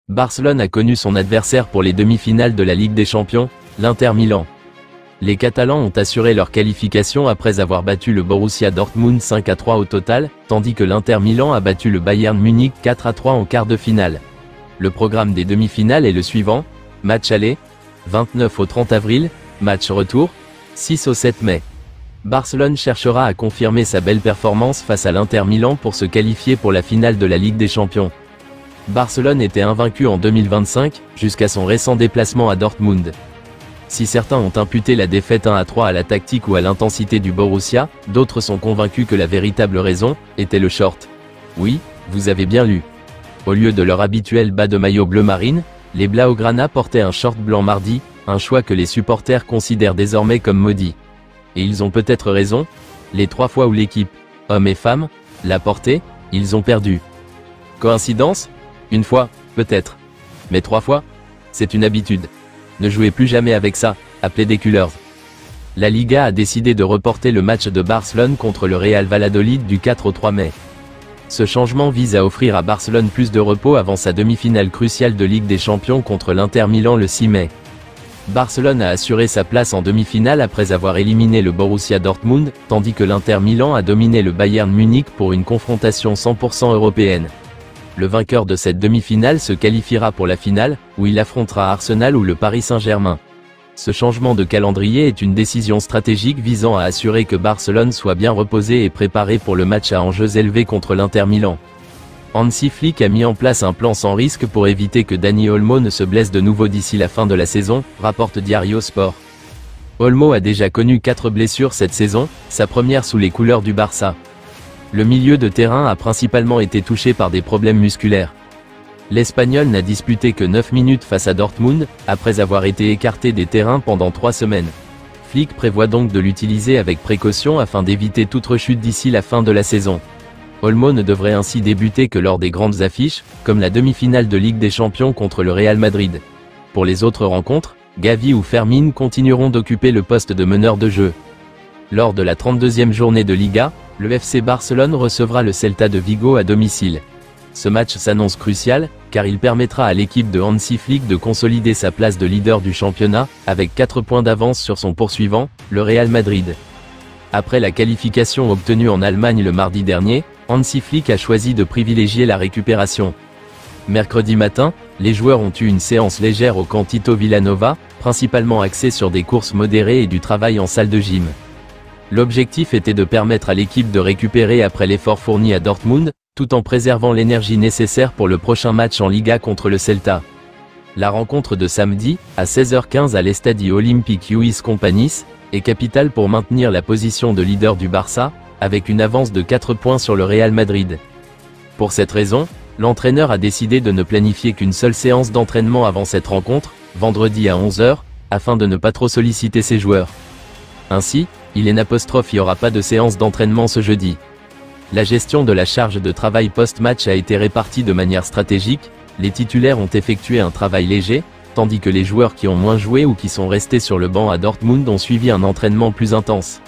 Barcelone a connu son adversaire pour les demi-finales de la Ligue des Champions, l'Inter Milan. Les Catalans ont assuré leur qualification après avoir battu le Borussia Dortmund 5-3 au total, tandis que l'Inter Milan a battu le Bayern Munich 4-3 en quart de finale. Le programme des demi-finales est le suivant: match aller, 29 au 30 avril, match retour, 6 au 7 mai. Barcelone cherchera à confirmer sa belle performance face à l'Inter Milan pour se qualifier pour la finale de la Ligue des Champions. Barcelone était invaincu en 2025, jusqu'à son récent déplacement à Dortmund. Si certains ont imputé la défaite 1-3 à la tactique ou à l'intensité du Borussia, d'autres sont convaincus que la véritable raison était le short. Oui, vous avez bien lu. Au lieu de leur habituel bas de maillot bleu marine, les Blaugrana portaient un short blanc mardi, un choix que les supporters considèrent désormais comme maudit. Et ils ont peut-être raison, les 3 fois où l'équipe, hommes et femmes, l'a porté, ils ont perdu. Coïncidence? Une fois, peut-être. Mais 3 fois? C'est une habitude. Ne jouez plus jamais avec ça, appelez des Cullers. La Liga a décidé de reporter le match de Barcelone contre le Real Valladolid du 4 au 3 mai. Ce changement vise à offrir à Barcelone plus de repos avant sa demi-finale cruciale de Ligue des Champions contre l'Inter Milan le 6 mai. Barcelone a assuré sa place en demi-finale après avoir éliminé le Borussia Dortmund, tandis que l'Inter Milan a dominé le Bayern Munich pour une confrontation 100% européenne. Le vainqueur de cette demi-finale se qualifiera pour la finale, où il affrontera Arsenal ou le Paris Saint-Germain. Ce changement de calendrier est une décision stratégique visant à assurer que Barcelone soit bien reposé et préparé pour le match à enjeux élevés contre l'Inter Milan. Hansi Flick a mis en place un plan sans risque pour éviter que Dani Olmo ne se blesse de nouveau d'ici la fin de la saison, rapporte Diario Sport. Olmo a déjà connu 4 blessures cette saison, sa première sous les couleurs du Barça. Le milieu de terrain a principalement été touché par des problèmes musculaires. L'Espagnol n'a disputé que 9 minutes face à Dortmund, après avoir été écarté des terrains pendant 3 semaines. Flick prévoit donc de l'utiliser avec précaution afin d'éviter toute rechute d'ici la fin de la saison. Olmo ne devrait ainsi débuter que lors des grandes affiches, comme la demi-finale de Ligue des Champions contre le Real Madrid. Pour les autres rencontres, Gavi ou Fermin continueront d'occuper le poste de meneur de jeu. Lors de la 32e journée de Liga, le FC Barcelone recevra le Celta de Vigo à domicile. Ce match s'annonce crucial, car il permettra à l'équipe de Hansi Flick de consolider sa place de leader du championnat, avec 4 points d'avance sur son poursuivant, le Real Madrid. Après la qualification obtenue en Allemagne le mardi dernier, Hansi Flick a choisi de privilégier la récupération. Mercredi matin, les joueurs ont eu une séance légère au camp Tito Vilanova, principalement axée sur des courses modérées et du travail en salle de gym. L'objectif était de permettre à l'équipe de récupérer après l'effort fourni à Dortmund, tout en préservant l'énergie nécessaire pour le prochain match en Liga contre le Celta. La rencontre de samedi, à 16h15 à l'Estadio Olímpic Lluís Companys, est capitale pour maintenir la position de leader du Barça, avec une avance de 4 points sur le Real Madrid. Pour cette raison, l'entraîneur a décidé de ne planifier qu'une seule séance d'entraînement avant cette rencontre, vendredi à 11h, afin de ne pas trop solliciter ses joueurs. Ainsi, il n'y aura pas de séance d'entraînement ce jeudi. La gestion de la charge de travail post-match a été répartie de manière stratégique, les titulaires ont effectué un travail léger, tandis que les joueurs qui ont moins joué ou qui sont restés sur le banc à Dortmund ont suivi un entraînement plus intense.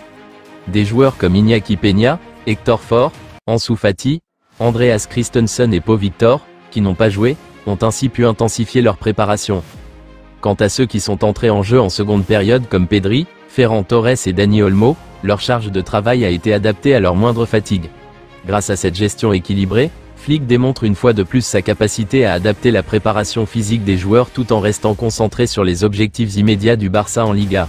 Des joueurs comme Iñaki Peña, Hector Ford, Ansu Fati, Andreas Christensen et Pau Victor, qui n'ont pas joué, ont ainsi pu intensifier leur préparation. Quant à ceux qui sont entrés en jeu en seconde période comme Pedri, Ferran Torres et Dani Olmo, leur charge de travail a été adaptée à leur moindre fatigue. Grâce à cette gestion équilibrée, Flick démontre une fois de plus sa capacité à adapter la préparation physique des joueurs tout en restant concentré sur les objectifs immédiats du Barça en Liga.